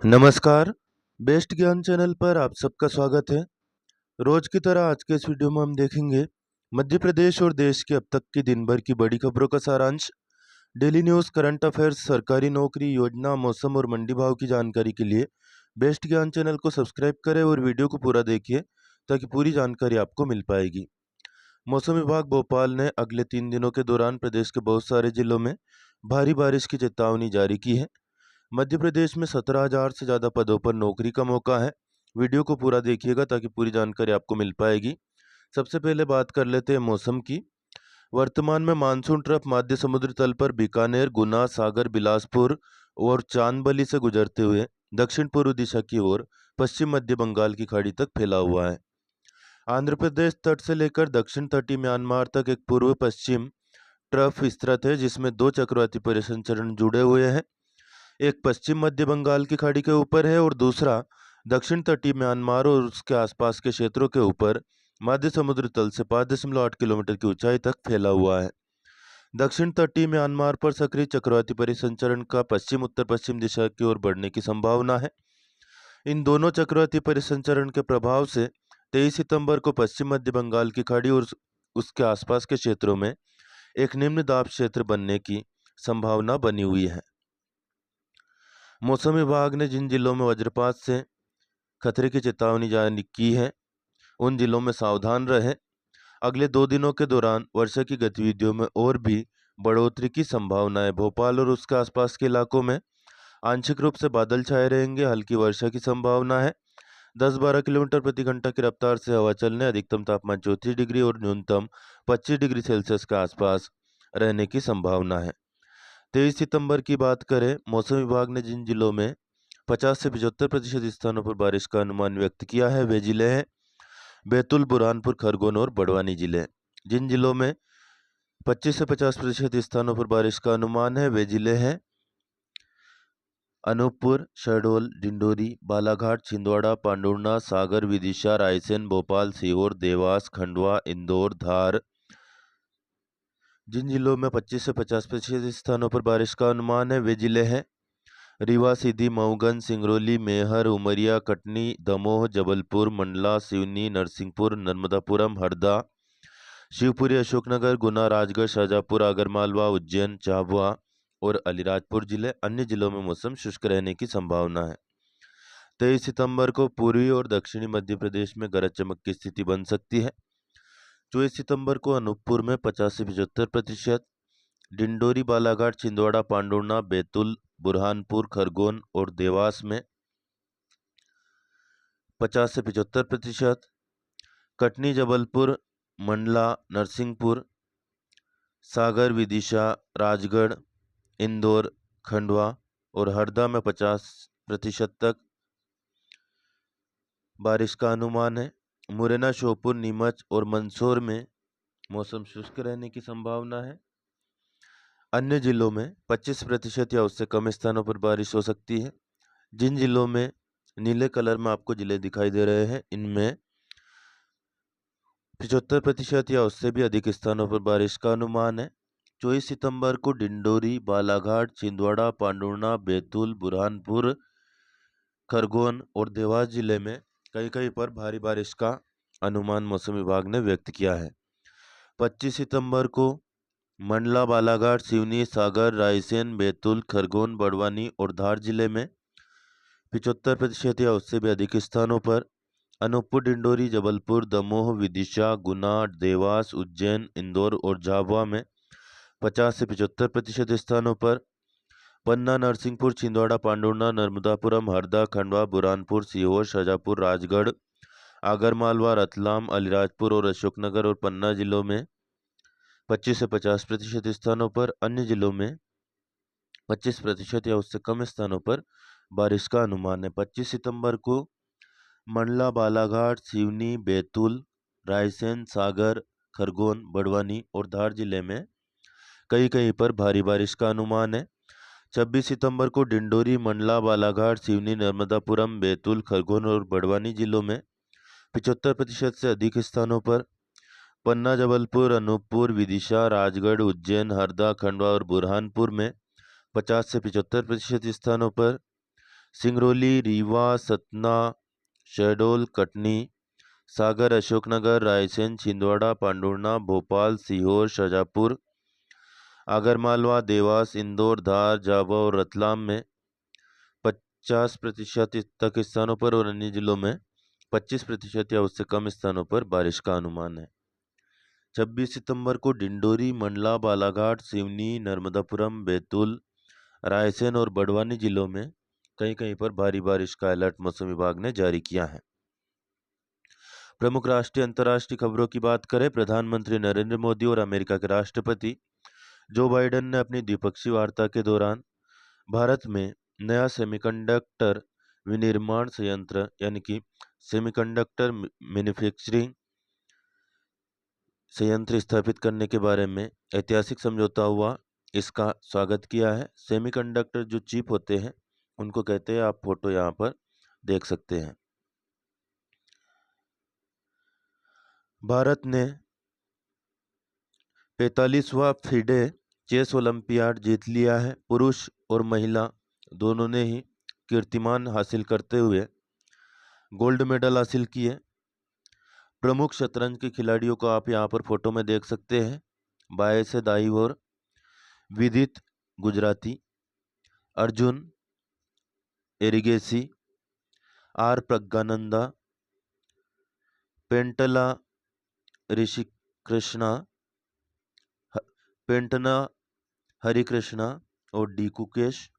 नमस्कार, बेस्ट ज्ञान चैनल पर आप सबका स्वागत है। रोज की तरह आज के इस वीडियो में हम देखेंगे मध्य प्रदेश और देश के अब तक की दिन भर की बड़ी खबरों का सारांश। डेली न्यूज़, करंट अफेयर्स, सरकारी नौकरी, योजना, मौसम और मंडी भाव की जानकारी के लिए बेस्ट ज्ञान चैनल को सब्सक्राइब करें और वीडियो को पूरा देखिए ताकि पूरी जानकारी आपको मिल पाएगी। मौसम विभाग भोपाल ने अगले 3 दिनों के दौरान प्रदेश के बहुत सारे जिलों में भारी बारिश की चेतावनी जारी की है। मध्य प्रदेश में 17,000 से ज़्यादा पदों पर नौकरी का मौका है। वीडियो को पूरा देखिएगा ताकि पूरी जानकारी आपको मिल पाएगी। सबसे पहले बात कर लेते हैं मौसम की। वर्तमान में मानसून ट्रफ मध्य समुद्र तल पर बीकानेर, गुना, सागर, बिलासपुर और चांदबली से गुजरते हुए दक्षिण पूर्व दिशा की ओर पश्चिम मध्य बंगाल की खाड़ी तक फैला हुआ है। आंध्र प्रदेश तट से लेकर दक्षिण तटीय म्यांमार तक एक पूर्व पश्चिम ट्रफ विस्तृत है जिसमें 2 चक्रवाती परिसंचरण जुड़े हुए हैं। एक पश्चिम मध्य बंगाल की खाड़ी के ऊपर है और दूसरा दक्षिण तटीय म्यांमार और उसके आसपास के क्षेत्रों के ऊपर मध्य समुद्र तल से 5.8 किलोमीटर की ऊंचाई तक फैला हुआ है। दक्षिण तटीय म्यांमार पर सक्रिय चक्रवाती परिसंचरण का पश्चिम उत्तर पश्चिम दिशा की ओर बढ़ने की संभावना है। इन दोनों चक्रवाती परिसंचरण के प्रभाव से 23 सितंबर को पश्चिम मध्य बंगाल की खाड़ी और उसके आसपास के क्षेत्रों में एक निम्न दाब क्षेत्र बनने की संभावना बनी हुई है। मौसम विभाग ने जिन जिलों में वज्रपात से खतरे की चेतावनी जारी की है उन जिलों में सावधान रहें। अगले 2 दिनों के दौरान वर्षा की गतिविधियों में और भी बढ़ोतरी की संभावना है। भोपाल और उसके आसपास के इलाकों में आंशिक रूप से बादल छाए रहेंगे। हल्की वर्षा की संभावना है। 10-12 किलोमीटर प्रति घंटा की रफ्तार से हवा चलने, अधिकतम तापमान 34 डिग्री और न्यूनतम 25 डिग्री सेल्सियस के आसपास रहने की संभावना है। 23 सितंबर की बात करें, मौसम विभाग ने जिन जिलों में 50 से 75% स्थानों पर बारिश का अनुमान व्यक्त किया है वे जिले हैं बैतूल, बुरहानपुर, खरगोन और बड़वानी जिले। जिन जिलों में 25 से 50% स्थानों पर बारिश का अनुमान है वे जिले हैं अनूपपुर, शहडोल, डिंडोरी, बालाघाट, छिंदवाड़ा, पांडुर्णा, सागर, विदिशा, रायसेन, भोपाल, सीहोर, देवास, खंडवा, इंदौर, धार। जिन जिलों में 25 से 50% स्थानों पर बारिश का अनुमान है वे जिले हैं रीवा, सीधी, मऊगंज, सिंगरौली, मेहर, उमरिया, कटनी, दमोह, जबलपुर, मंडला, सिवनी, नरसिंहपुर, नर्मदापुरम, हरदा, शिवपुरी, अशोकनगर, गुना, राजगढ़, शाजापुर, आगरमालवा, उज्जैन, झाबुआ और अलीराजपुर जिले। अन्य जिलों में मौसम शुष्क रहने की संभावना है। 23 सितंबर को पूर्वी और दक्षिणी मध्य प्रदेश में गरज चमक की स्थिति बन सकती है। 24 सितंबर को अनूपपुर में 50 से 75%, डिंडोरी, बालाघाट, छिंदवाड़ा, पांडुर्णा, बैतूल, बुरहानपुर, खरगोन और देवास में 50 से 75%, कटनी, जबलपुर, मंडला, नरसिंहपुर, सागर, विदिशा, राजगढ़, इंदौर, खंडवा और हरदा में 50% तक बारिश का अनुमान है। मुरैना, श्योपुर, नीमच और मंदसौर में मौसम शुष्क रहने की संभावना है। अन्य जिलों में 25% या उससे कम स्थानों पर बारिश हो सकती है। जिन जिलों में नीले कलर में आपको जिले दिखाई दे रहे हैं इनमें 75% या उससे भी अधिक स्थानों पर बारिश का अनुमान है। 24 सितंबर को डिंडोरी, बालाघाट, छिंदवाड़ा, पांडुर्णा, बैतूल, बुरहानपुर, खरगोन और देवास जिले में कई कई पर भारी बारिश का अनुमान मौसम विभाग ने व्यक्त किया है। 25 सितंबर को मंडला, बालाघाट, सिवनी, सागर, रायसेन, बैतूल, खरगोन, बड़वानी और धार जिले में 75% या उससे भी अधिक स्थानों पर, अनूपपुर, डिंडोरी, जबलपुर, दमोह, विदिशा, गुना, देवास, उज्जैन, इंदौर और झाबुआ में 50 से 75% स्थानों पर, पन्ना, नरसिंहपुर, छिंदवाड़ा, पांडुर्णा, नर्मदापुरम, हरदा, खंडवा, बुरहानपुर, सीहोर, शाजापुर, राजगढ़, आगरमालवा, रतलाम, अलीराजपुर और अशोकनगर और पन्ना जिलों में 25 से 50% स्थानों पर, अन्य जिलों में 25% या उससे कम स्थानों पर बारिश का अनुमान है। 25 सितंबर को मंडला, बालाघाट, सिवनी, बैतूल, रायसेन, सागर, खरगोन, बड़वानी और धार जिले में कई कहीं पर भारी बारिश का अनुमान है। 26 सितंबर को डिंडोरी, मंडला, बालाघाट, सिवनी, नर्मदापुरम, बैतूल, खरगोन और बड़वानी जिलों में 75% से अधिक स्थानों पर, पन्ना, जबलपुर, अनूपपुर, विदिशा, राजगढ़, उज्जैन, हरदा, खंडवा और बुरहानपुर में 50 से 75% स्थानों पर, सिंगरौली, रीवा, सतना, शहडोल, कटनी, सागर, अशोकनगर, रायसेन, छिंदवाड़ा, पांडुर्णा, भोपाल, सीहोर, शाजापुर, आगरमालवा, देवास, इंदौर, धार, झाबुआ और रतलाम में 50% तक स्थानों पर और अन्य जिलों में 25% या उससे कम स्थानों पर बारिश का अनुमान है। 26 सितंबर को डिंडोरी, मंडला, बालाघाट, सिवनी, नर्मदापुरम, बैतूल, रायसेन और बड़वानी जिलों में कहीं कहीं पर भारी बारिश का अलर्ट मौसम विभाग ने जारी किया है। प्रमुख राष्ट्रीय अंतर्राष्ट्रीय खबरों की बात करें, प्रधानमंत्री नरेंद्र मोदी और अमेरिका के राष्ट्रपति जो बाइडेन ने अपनी द्विपक्षीय वार्ता के दौरान भारत में नया सेमीकंडक्टर विनिर्माण संयंत्र यानी कि सेमीकंडक्टर मैन्युफैक्चरिंग संयंत्र स्थापित करने के बारे में ऐतिहासिक समझौता हुआ, इसका स्वागत किया है। सेमीकंडक्टर जो चिप होते हैं उनको कहते हैं, आप फोटो यहाँ पर देख सकते हैं। भारत ने 45वां फिडे चेस ओलंपियाड जीत लिया है। पुरुष और महिला दोनों ने ही कीर्तिमान हासिल करते हुए गोल्ड मेडल हासिल किए। प्रमुख शतरंज के खिलाड़ियों को आप यहाँ पर फोटो में देख सकते हैं। बाएं से दाईं ओर विदित गुजराती, अर्जुन एरिगेसी, आर प्रज्ञानंदा, पेंटला ऋषि कृष्णा, पेंटना हरिकृष्णा और डी कुकेश,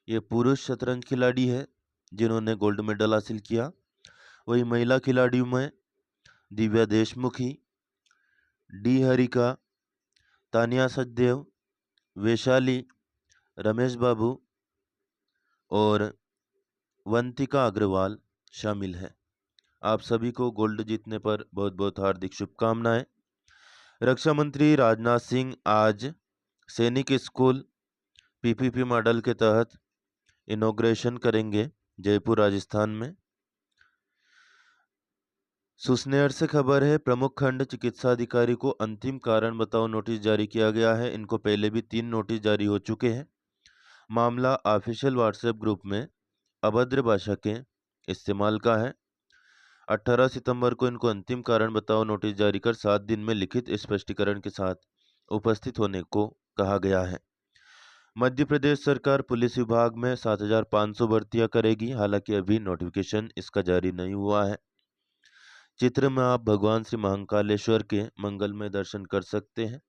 ये पुरुष शतरंज खिलाड़ी है जिन्होंने गोल्ड मेडल हासिल किया। वही महिला खिलाड़ियों में दिव्या देशमुखी, डी हरिका, तानिया सचदेव, वैशाली, रमेश बाबू और वंतिका अग्रवाल शामिल है। आप सभी को गोल्ड जीतने पर बहुत बहुत हार्दिक शुभकामनाएं। रक्षा मंत्री राजनाथ सिंह आज सैनिक स्कूल पीपीपी मॉडल के तहत इनॉग्रेशन करेंगे जयपुर राजस्थान में। सुसनेर से खबर है, प्रमुख खंड चिकित्सा अधिकारी को अंतिम कारण बताओ नोटिस जारी किया गया है। इनको पहले भी 3 नोटिस जारी हो चुके हैं। मामला ऑफिशियल व्हाट्सएप ग्रुप में अभद्र भाषा के इस्तेमाल का है। 18 सितंबर को इनको अंतिम कारण बताओ नोटिस जारी कर 7 दिन में लिखित स्पष्टीकरण के साथ उपस्थित होने को कहा गया है। मध्य प्रदेश सरकार पुलिस विभाग में 7,500 भर्तियां करेगी। हालांकि अभी नोटिफिकेशन इसका जारी नहीं हुआ है। चित्र में आप भगवान श्री महाकालेश्वर के मंगलमय दर्शन कर सकते हैं।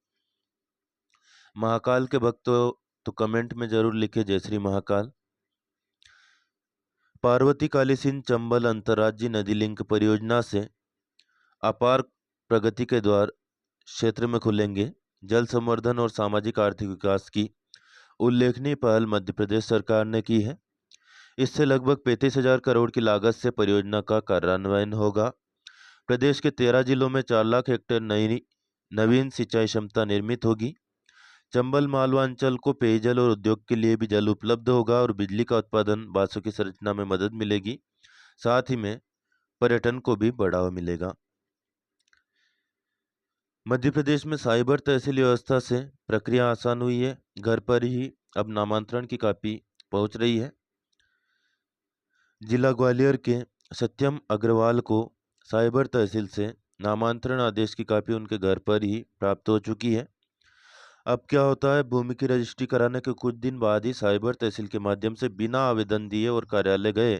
महाकाल के भक्तों तो कमेंट में जरूर लिखे जय श्री महाकाल। पार्वती काली सिंध चंबल अंतर्राज्यीय नदी लिंक परियोजना से अपार प्रगति के द्वार क्षेत्र में खुलेंगे। जल संवर्धन और सामाजिक आर्थिक विकास की उल्लेखनीय पहल मध्य प्रदेश सरकार ने की है। इससे लगभग 35,000 करोड़ की लागत से परियोजना का कार्यान्वयन होगा। प्रदेश के 13 जिलों में 4 लाख हेक्टेयर नवीन सिंचाई क्षमता निर्मित होगी। चंबल मालवा अंचल को पेयजल और उद्योग के लिए भी जल उपलब्ध होगा और बिजली का उत्पादन बांसों की संरचना में मदद मिलेगी। साथ ही में पर्यटन को भी बढ़ावा मिलेगा। मध्य प्रदेश में साइबर तहसील व्यवस्था से प्रक्रिया आसान हुई है। घर पर ही अब नामांतरण की कॉपी पहुंच रही है। जिला ग्वालियर के सत्यम अग्रवाल को साइबर तहसील से नामांतरण आदेश की कॉपी उनके घर पर ही प्राप्त हो चुकी है। अब क्या होता है, भूमि की रजिस्ट्री कराने के कुछ दिन बाद ही साइबर तहसील के माध्यम से बिना आवेदन दिए और कार्यालय गए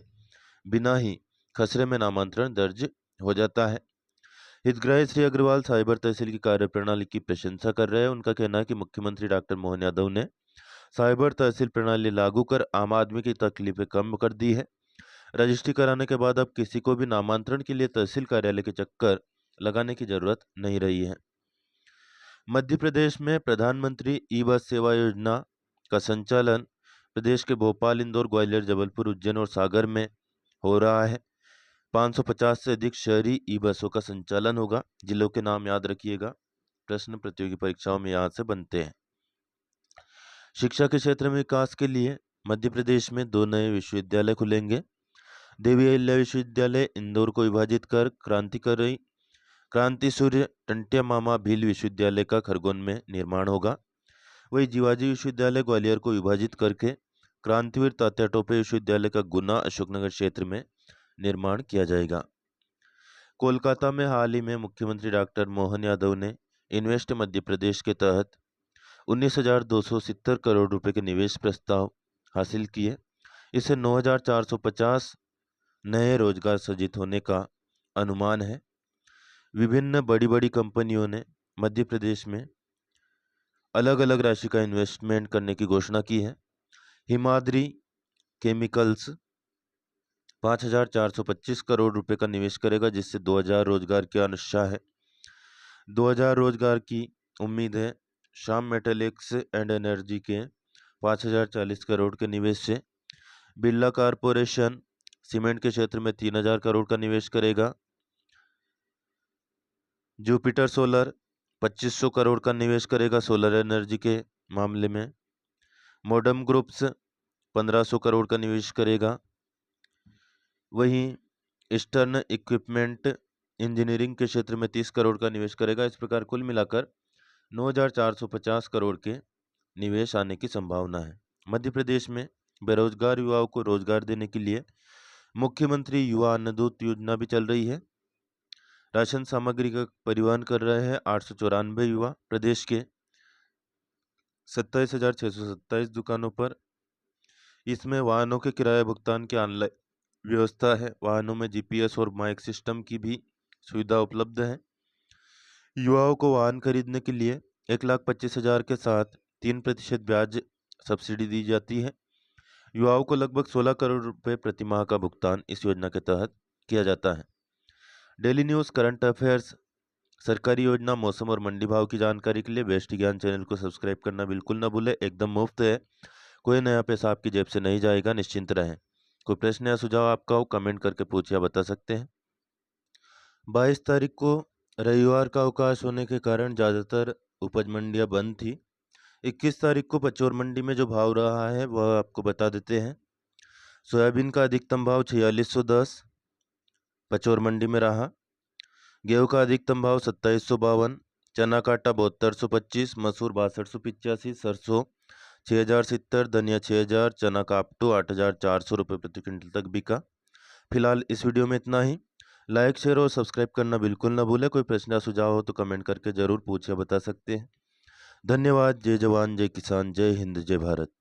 बिना ही खसरे में नामांतरण दर्ज हो जाता है। हितग्राही श्री अग्रवाल साइबर तहसील की कार्यप्रणाली की प्रशंसा कर रहे हैं। उनका कहना है कि मुख्यमंत्री डॉक्टर मोहन यादव ने साइबर तहसील प्रणाली लागू कर आम आदमी की तकलीफें कम कर दी है। रजिस्ट्री कराने के बाद अब किसी को भी नामांतरण के लिए तहसील कार्यालय के चक्कर लगाने की जरूरत नहीं रही है। मध्य प्रदेश में प्रधानमंत्री ई बस सेवा योजना का संचालन प्रदेश के भोपाल, इंदौर, ग्वालियर, जबलपुर, उज्जैन और सागर में हो रहा है। 550 से अधिक शहरी ई बसों का संचालन होगा। जिलों के नाम याद रखिएगा, प्रश्न प्रतियोगी परीक्षाओं में यहाँ से बनते हैं। शिक्षा के क्षेत्र में विकास के लिए मध्य प्रदेश में 2 नए विश्वविद्यालय खुलेंगे। देवी अहिल्या विश्वविद्यालय इंदौर को विभाजित कर क्रांति सूर्य टंट्या मामा भील विश्वविद्यालय का खरगोन में निर्माण होगा। वही जीवाजी विश्वविद्यालय ग्वालियर को विभाजित करके क्रांतिवीर तात्या टोपे विश्वविद्यालय का गुना अशोकनगर क्षेत्र में निर्माण किया जाएगा। कोलकाता में हाल ही में मुख्यमंत्री डॉक्टर मोहन यादव ने इन्वेस्ट मध्य प्रदेश के तहत 19,270 करोड़ रुपए के निवेश प्रस्ताव हासिल किए। इससे 9,450 नए रोजगार सृजित होने का अनुमान है। विभिन्न बड़ी बड़ी कंपनियों ने मध्य प्रदेश में अलग अलग राशि का इन्वेस्टमेंट करने की घोषणा की है। हिमाद्री केमिकल्स 5,425 करोड़ रुपए का निवेश करेगा, जिससे 2,000 रोजगार की आशा है। 2,000 रोजगार की उम्मीद है। श्याम मेटलिक्स एंड एनर्जी के 5,040 करोड़ के निवेश से बिरला कॉरपोरेशन सीमेंट के क्षेत्र में 3,000 करोड़ का निवेश करेगा। जुपिटर सोलर 2,500 करोड़ का निवेश करेगा सोलर एनर्जी के मामले में। मॉडर्न ग्रुप्स 1,500 करोड़ का निवेश करेगा। वहीं ईस्टर्न इक्विपमेंट इंजीनियरिंग के क्षेत्र में 30 करोड़ का निवेश करेगा। इस प्रकार कुल मिलाकर 9,450 करोड़ के निवेश आने की संभावना है। मध्य प्रदेश में बेरोजगार युवाओं को रोजगार देने के लिए मुख्यमंत्री युवा अन्नदूत योजना भी चल रही है। राशन सामग्री का परिवहन कर रहे हैं 894 युवा। प्रदेश के 27,627 दुकानों पर इसमें वाहनों के किराया भुगतान की ऑनलाइन व्यवस्था है। वाहनों में जीपीएस और माइक सिस्टम की भी सुविधा उपलब्ध है। युवाओं को वाहन खरीदने के लिए 1,25,000 के साथ 3% ब्याज सब्सिडी दी जाती है। युवाओं को लगभग 16 करोड़ रुपए प्रति माह का भुगतान इस योजना के तहत किया जाता है। डेली न्यूज़, करंट अफेयर्स, सरकारी योजना, मौसम और मंडी भाव की जानकारी के लिए बेस्ट ज्ञान चैनल को सब्सक्राइब करना बिल्कुल ना भूलें। एकदम मुफ्त है, कोई नया पैसा आपकी जेब से नहीं जाएगा, निश्चिंत रहें। कोई प्रश्न या सुझाव आपका हो कमेंट करके पूछ या बता सकते हैं। 22 तारीख को रविवार का अवकाश होने के कारण ज़्यादातर उपज मंडियाँ बंद थी। 21 तारीख को पचौर मंडी में जो भाव रहा है वह आपको बता देते हैं। सोयाबीन का अधिकतम भाव 4,610 पचौर मंडी में रहा। गेहूं का अधिकतम भाव 2752, चना का आटा 7225, मसूर 6285, सरसों 6,070, धनिया 6,000, चना का अपटू 8,400 रुपये प्रति क्विंटल तक बिका। फिलहाल इस वीडियो में इतना ही। लाइक, शेयर और सब्सक्राइब करना बिल्कुल ना भूलें। कोई प्रश्न या सुझाव हो तो कमेंट करके जरूर पूछ या बता सकते हैं। धन्यवाद। जय जवान, जय किसान, जय हिंद, जय भारत।